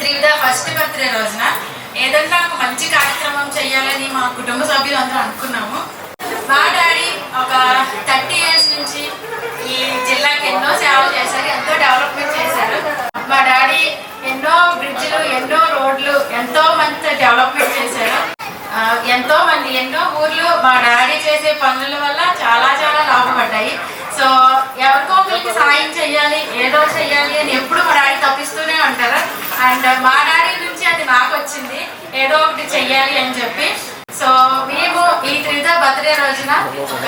త్రివిధ first birthday రోజున ఏదన్నా ఒక మంచి కార్యక్రమం చేయాలని మా కుటుంబ సభ్యులు అందరూ అనుకున్నాము. మా డాడీ ఒక 30 years నుంచి ఈ జిల్లాకి ఎన్నో సేవలు చేశారు, ఎంతో డెవలప్మెంట్ చేశారు. మా డాడీ ఎన్నో బ్రిడ్జ్లు, ఎన్నో రోడ్లు, ఎంతో మంచి డెవలప్మెంట్ చేశారు. ఎన్నో ఊర్లు మా డాడీ చేసే పనుల వల్ల చాలా చాలా లాభపడ్డాయి. సో ఎవరికో ఒకరికి సాయం చెయ్యాలి, ఏదో చెయ్యాలి అని ఎప్పుడు మా డాడీ తప్పిస్తూనే ఉంటారు. అండ్ మా డాడీ నుంచి అది నాకు వచ్చింది, ఏదో ఒకటి చెయ్యాలి అని చెప్పి. సో మేము ఈ త్రివిధ బర్త్డే రోజున ఒక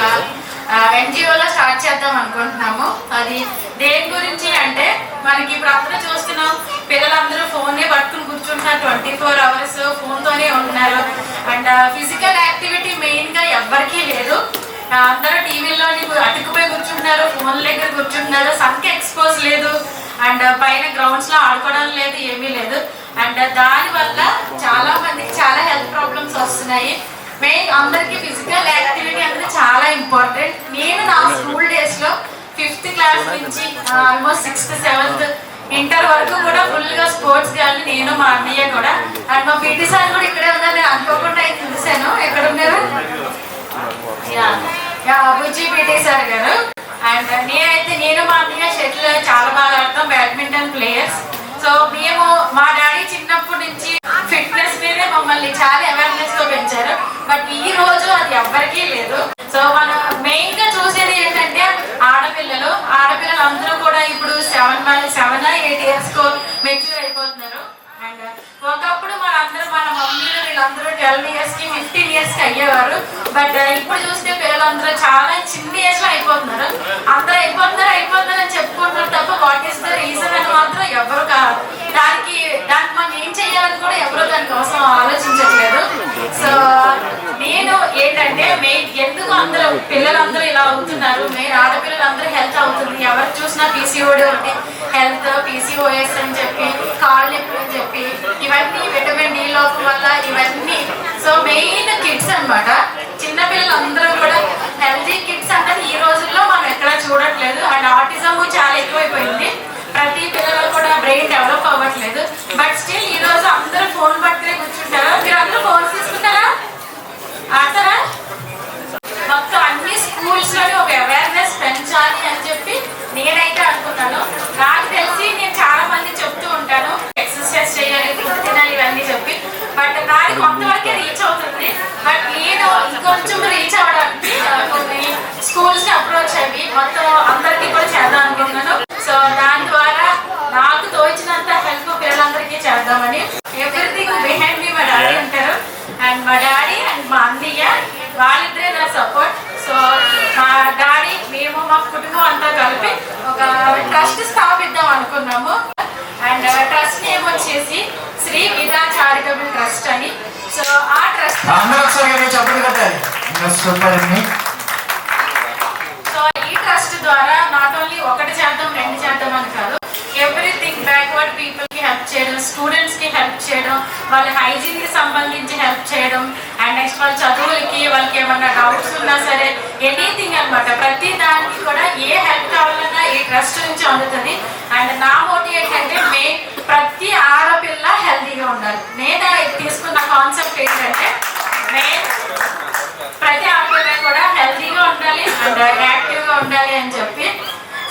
NGOలో స్టార్ట్ చేద్దాం అనుకుంటున్నాము. అది దేని గురించి అంటే, మనకి ఇప్పుడు అందరూ చూస్తున్నాం, పిల్లలందరూ ఫోన్నే పట్టుకుని కూర్చుంటున్నారు, 24 hours ఫోన్తోనే ఉంటున్నారు. అండ్ ఫిజికల్ యాక్టివిటీ మెయిన్గా ఎవ్వరికీ లేదు. అందరూ టీవీలోని అతుక్కుపోయి కూర్చుంటున్నారు, ఫోన్ల దగ్గర కూర్చుంటున్నారు, సన్కి ఎక్స్పోజ్ లేదు, అండ్ పైన గ్రౌండ్స్లో ఆడుకోవడం లేదు, ఏమీ లేదు. అండ్ దానివల్ల చాలా మందికి చాలా హెల్త్ ప్రాబ్లమ్స్ వస్తున్నాయి. మెయిన్ అందరికీ ఫిజికల్ యాక్టివిటీ అనేది చాలా ఇంపార్టెంట్. నేను నా స్కూల్ డేస్లో 5th క్లాస్ నుంచి ఆల్మోస్ట్ 6th 7th ఇంటర్ వరకు కూడా ఫుల్గా స్పోర్ట్స్ కానీ నేను, మా అన్నయ్య కూడా. అండ్ మా పీటీ సార్ కూడా ఇక్కడే ఉన్నారు, నేను అనుకోకుండా అయితే చూశాను. ఎక్కడ ఉన్నారు? బుజ్జి పీటీ సార్ గారు. అండ్ నేను మా అన్నయ్య షటిల్ చాలా బాగా ఆడతాం, బ్యాడ్మింటన్ ప్లేయర్స్. సో మేము మా డాడీ చిన్నప్పటి నుంచి ఫిట్నెస్ మీదే మమ్మల్ని చాలా అవేర్నెస్ తో పెంచారు. బట్ ఈ రోజు అది ఎవ్వరికీ లేదు. సో మనం మెయిన్ గా చూసేది ఏంటంటే, ఆడపిల్లలు అందరూ కూడా ఇప్పుడు 7 or 8 years మెచ్యూర్ అయిపోతున్నారు. అండ్ ఒకప్పుడు మన మమ్మీలు వీళ్ళందరూ 12 years కి 15 years కి అయ్యేవారు. బట్ ఇప్పుడు చూస్తే పిల్లలందరూ చాలా చిన్న ఏజ్ లో అయిపోతున్నారు. అందరూ అయిపోతున్నారు అని చెప్పుకుంటున్నారు తప్ప వాట్ ఈస్ ద రీజన్ అని మాత్రం ఎవరు కాదు. దానికి మనం ఏం చెయ్యాలని కూడా ఎవరు దానికోసం ఆలోచించట్లేదు. సో నేను ఏంటంటే, ఎందుకు అందరూ పిల్లలందరూ ఇలా అవుతున్నారు, ఆడపిల్లలందరూ హెల్త్ అవుతుంది. ఎవరు చూసినా PCOD ఒకటి హెల్త్, PCOS అని చెప్పి, కాళ్ళు నొప్పులు అని చెప్పి, ఇవన్నీ విటమిన్ D లోపం వల్ల ఇవన్నీ. సో మెయిన్ కిడ్స్ అనమాట, చిన్నపిల్లలందరూ కూడా హెల్తీ కిడ్స్ అంటే ఈ రోజుల్లో మనం ఎక్కడ చూడట్లేదు. అండ్ ఆటిజం చాలా ఎక్కువైపోయింది, ప్రతి పిల్లలు కూడా బ్రెయిన్ డెవలప్ అవ్వట్లేదు. బట్ స్టిల్ ఈ రోజు అందరూ ఫోన్ పట్టుకునే కూర్చుంటారా? మీరు అందరూ ఫోన్ తీసుకుంటారా, ఆడతారా? మొత్తం అన్ని స్కూల్స్ లోని ఒక అవేర్నెస్ పెంచాలి అని చెప్పి నేనైతే అనుకున్నాను. నాకు తెలిసి నేను చాలా మంది చెప్తూ ఉంటాను, ఎక్సర్సైజ్ చేయాలి, ఫుడ్ తినాలి, ఇవన్నీ చెప్పి. బట్ నాకు కొంతవరకే రీచ్ అవుతుంది. బట్ నేను ఇంకొంచెం రీచ్ అవ్వడానికి కొన్ని స్కూల్స్ ని అప్రోచ్ అయ్యి మొత్తం అందరికీ కూడా చేద్దాం అనుకుంటున్నాను. సో దాని ద్వారా నాకు తోచినంత హెల్ప్ పిల్లలందరికీ చేద్దామని. ఎవ్రీథింగ్ బిహైండ్ మీ మా డాడీ ఉంటారు. అండ్ మా డాడీ అండ్ మా అన్నయ్య వాళ్ళిద్దరే నా సపోర్ట్. సో మా డాడీ, మేము, మా కుటుంబం అంతా కలిపి ఒక ట్రస్ట్ స్థాపిద్దాం అనుకున్నాము. అండ్ ట్రస్ట్ నేమ్ వచ్చేసి శ్రీ విధా చారిటబుల్ ట్రస్ట్ అని. సో ఆ ట్రస్ట్ ఈ ట్రస్ట్ ద్వారా నాట్ ఓన్లీ ఒకటి చేద్దాం, 2 చేద్దాం అని కాదు, ఎవ్రీథింగ్ బ్యాక్వర్డ్ పీపుల్ కి హెల్ప్ చేయడం, స్టూడెంట్స్ కి హెల్ప్ చేయడం, వాళ్ళ హైజీన్ కి సంబంధించి హెల్ప్ చేయడం, అండ్ నెక్స్ట్ వాళ్ళ చదువులకి, వాళ్ళకి ఏమన్నా డౌట్స్ ఉన్నా సరే, ఎనీథింగ్ అనమాట. ప్రతి దానికి కూడా ఏ హెల్ప్ కావాలన్నా ఈ ట్రస్ట్ నుంచి అందుతుంది. అండ్ నా మోటివ్ ఏంటంటే, ప్రతి ఆడపిల్ల హెల్తీగా ఉండాలి. నేను తీసుకున్న కాన్సెప్ట్ ఏంటంటే, ప్రతి ఆడపిల్ల కూడా హెల్తీగా ఉండాలి అండ్ యాక్టివ్గా ఉండాలి అని చెప్పి.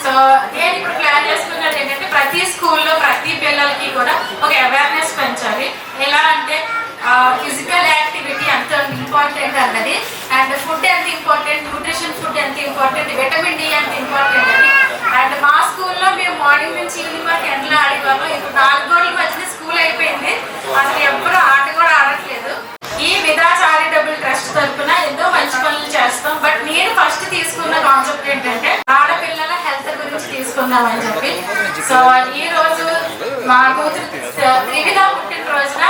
సో నేను ఇప్పుడు ప్లాన్ చేసుకున్నది ఏంటంటే, ప్రతి స్కూల్లో ప్రతి పిల్లలకి కూడా ఒక అవేర్నెస్ పెంచాలి. ఎలా అంటే, ఫిజికల్ యాక్టివిటీ ఎంత ఇంపార్టెంట్ అన్నది, అండ్ ఫుడ్ ఎంత ఇంపార్టెంట్, న్యూట్రిషన్ ఫుడ్ ఎంత ఇంపార్టెంట్, విటమిన్ D ఎంత ఇంపార్టెంట్ అని. అండ్ మా స్కూల్లో మేము మార్నింగ్ నుంచి ఈవినింగ్ వరకు ఎండలో ఆడేవాళ్ళం. ఇప్పుడు 4 గోడల మధ్యన స్కూల్ అయిపోయింది, అసలు ఎవ్వరూ ఆట కూడా ఆడట్లేదు. ఈ విధా చారిటబుల్ ట్రస్ట్ తరఫున ఎన్నో మంచి పనులు చేస్తాం. బట్ నేను ఫస్ట్ తీసుకున్న కాన్సెప్ట్ ఏంటంటే, ఆడపిల్లల హెల్త్ గురించి తీసుకుందామని చెప్పి. సో ఈ రోజు మా కూతురు త్రివిధ పుట్టినరోజున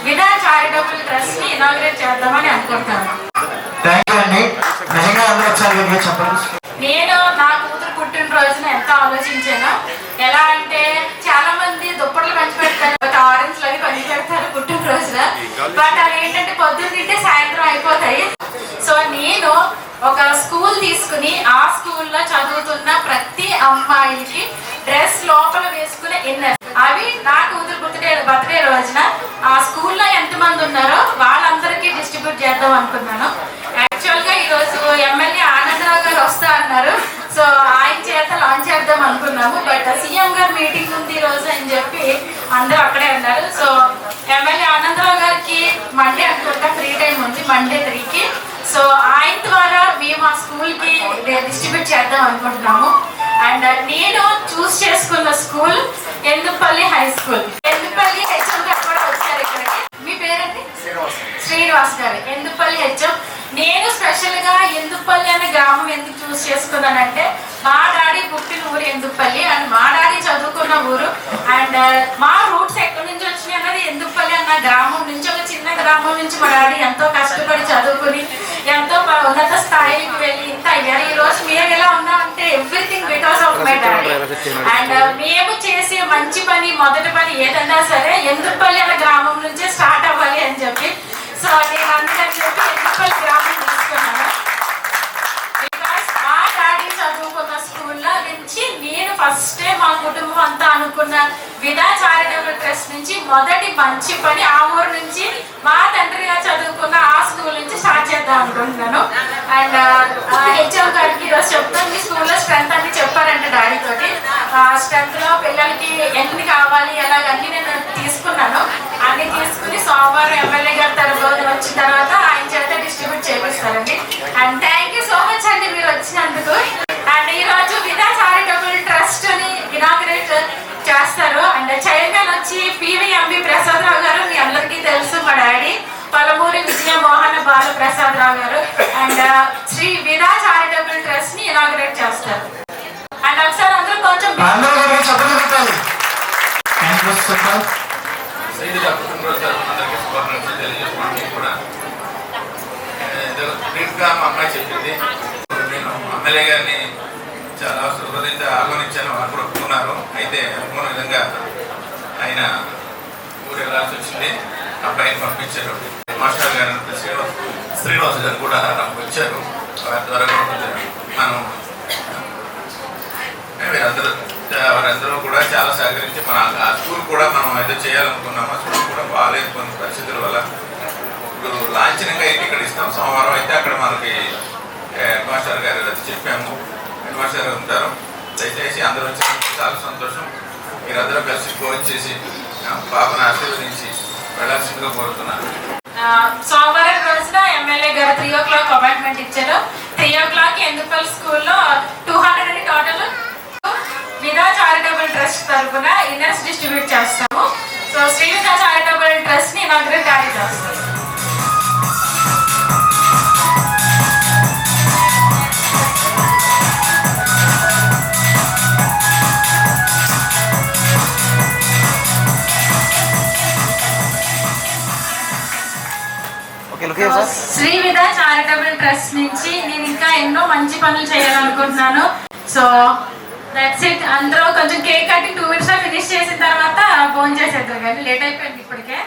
విధా చారిటబుల్ ట్రస్ట్ ని ఇనాగ్రేట్ చేద్దామని అనుకుంటాను. నేను నా కూతురు పుట్టినరోజున ఎంత ఆలోచించానో, ఎలా అంటే చాలా మంది దుప్పట్లు పంచి పెడతారు, ఆరెంజ్ లని పంచి పెడతారు పుట్టినరోజున. బట్ అవి ఏంటంటే పొద్దున్న తింటే సాయంత్రం అయిపోతాయి. సో నేను ఒక స్కూల్ తీసుకుని ఆ స్కూల్లో చదువుతున్న ప్రతి అమ్మాయికి డ్రెస్ లోపల వేసుకునే ఇన్నర్, అవి నా కూతురు పుట్టిన బర్త్డే రోజున ఆ స్కూల్లో ఎంతమంది ఉన్నారో వాళ్ళందరికీ డిస్ట్రిబ్యూట్ చేద్దాం అనుకున్నాను. యాక్చువల్గా ఈరోజు ఎమ్మెల్యే ఆనందరావు గారు వస్తా అన్నారు. సో ఆయన చేత లాంచ్ చేద్దాం అనుకున్నాము. బట్ సీఎం గారు మీటింగ్ ఉంది ఈ రోజు అని చెప్పి అందరూ అక్కడే ఉన్నారు. సో ఎమ్మెల్యే ఆనందరావు గారికి మండే అనుకుంటా ఫ్రీ టైం ఉంది, మండే 3కి. సో ఆయన ద్వారా మేము ఆ స్కూల్కి డిస్ట్రిబ్యూట్ చేద్దాం అనుకుంటున్నాము. అండ్ నేను చూస్ చేసుకున్న స్కూల్ ఎందుపల్లి హై స్కూల్. ఎందుపల్లి హెచ్ఎం గారు కూడా వచ్చారు ఇక్కడికి. మీ పేరండి? శ్రీనివాస్ గారు. ఎందుపల్లి హెచ్ఎం. నేను స్పెషల్గా ఎందుపల్లి అనే గ్రామం ఎందుకు చూస్ చేసుకున్నానంటే మా డాడీ పుట్టిన ఊరు ఎందుపల్లి అండ్ మా డాడీ చదువుకున్న ఊరు. అండ్ మా రూట్స్ ఎక్కడి నుంచి వచ్చినాయి అన్నది ఎందుపల్లి అన్న గ్రామం నుంచి, ఒక చిన్న గ్రామం నుంచి మా డాడీ ఎంతో కష్టపడి చదువుకుని ఎంతో ఉన్నత స్థాయికి వెళ్ళి ఇంత అయ్యారు. ఈ రోజు మేము ఎలా ఉన్నామంటే everything because of my daddy. And మేము చేసే మంచి పని, మొదటి పని ఏదైనా సరే ఎందుపల్లి అనే గ్రామం నుంచే స్టార్ట్ అవ్వాలి అని చెప్పి, సో నేను అందుకని చెప్పి ఎందుపల్లి గ్రామం తీసుకున్నాను. బికాస్ మా డాడీ చదువుకున్న స్కూల్లో నుంచి నేను ఫస్ట్ మా కుటుంబం అంతా అనుకున్న విదా చారిటబుల్ ట్రస్ట్ నుంచి మొదటి మంచి పని ఆ ఊరు నుంచి మా తండ్రి గారు చదువుకున్న ఆ స్కూల్ నుంచి స్టార్ట్ చేద్దాం అనుకుంటున్నాను. అండ్ హెచ్ఎం గారికి ఈరోజు చెప్తాను, మీ స్కూల్లో స్ట్రెంత్ అన్ని చెప్పారంటే డాడీ తోటి. స్ట్రెంత్లో పిల్లలకి ఎన్ని కావాలి అలాగన్నీ నేను తీసుకున్నాను. అన్ని తీసుకుని సోమవారం ఎమ్మెల్యే గారి తరగతి వచ్చిన తర్వాత ఆయన చేత డిస్ట్రిబ్యూట్ చేపిస్తారండి. And thank you so much అండి మీరు వచ్చినందుకు. అండ్ ఈరోజు విదా చారిటబుల్ ట్రస్ట్ ని ఇనాగ్రేట్ చేస్తారు. అండ్ చైర్మన్ వచ్చి పివిఎంబి ప్రసాదరావు గారు, మీ అందరికీ తెలుసు మా డాడీ. పలమూరి విజయ మోహన బాల ప్రసాదరావు గారు. And Shri Vida charitable trust ని ఇనాగ్రేట్ చేస్తారు. అండ్ ఒకసారి అందరూ కొంచెం అమ్మాయి చెప్పింది. నేను ఎమ్మెల్యే గారిని చాలా హృదయంతో ఆహ్వానించాను, వారు కూడా ఒప్పుకున్నారు. అయితే అనుకున్న విధంగా ఆయన ఊరు వెళ్ళాల్సి వచ్చింది. అబ్బాయిని పంపించారు. మాస్టర్ గారు శ్రీనివాస్ గారు కూడా వచ్చారు. వారి ద్వారా కూడా మనం వారందరూ కూడా చాలా సహకరించి మన ఆ స్కూల్ కూడా మనం ఏదో చేయాలనుకున్నాము. ఆ స్కూల్ కూడా బాగాలేదు కొన్ని పరిస్థితుల వల్ల. ఇప్పుడు లాంఛనంగా ఇక్కడ ఇస్తాం. సోమవారం అయితే అక్కడ మనకి హెడ్ మాస్టర్ గారు చెప్పాము. హెడ్ మాస్టర్ గారు ఉంటారు. దయచేసి అందరూ వచ్చినందుకు చాలా సంతోషం. మీరందరూ కలిసి ఫోన్ చేసి పాపను ఆశీర్వదించి వెళ్ళాల్సిందిగా కోరుతున్నాను. సోమవారం రోజున ఎమ్మెల్యే గారు 3 o'clock అపాయింట్మెంట్ ఇచ్చారు. 3 o'clock ఎందుపల్లి స్కూల్లో 200 టోటల్ విదా చారిటబుల్ ట్రస్ట్ తరఫున ఇన్నర్స్ డిస్ట్రిబ్యూట్ చేస్తాము. So Shri Vida charitable trust ని ఇనాగ్రేట్ డాడీ చేస్తాము. శ్రీ విదా చారిటబుల్ ట్రస్ట్ నుంచి నేను ఇంకా ఎన్నో మంచి పనులు చేయాలనుకుంటున్నాను. So that's it. అందరూ కొంచెం కేక్ కటింగ్ 2 minutes లో ఫినిష్ చేసిన తర్వాత ఫోన్ చేసేద్దాం, కానీ లేట్ అయిపోయింది ఇప్పటికే.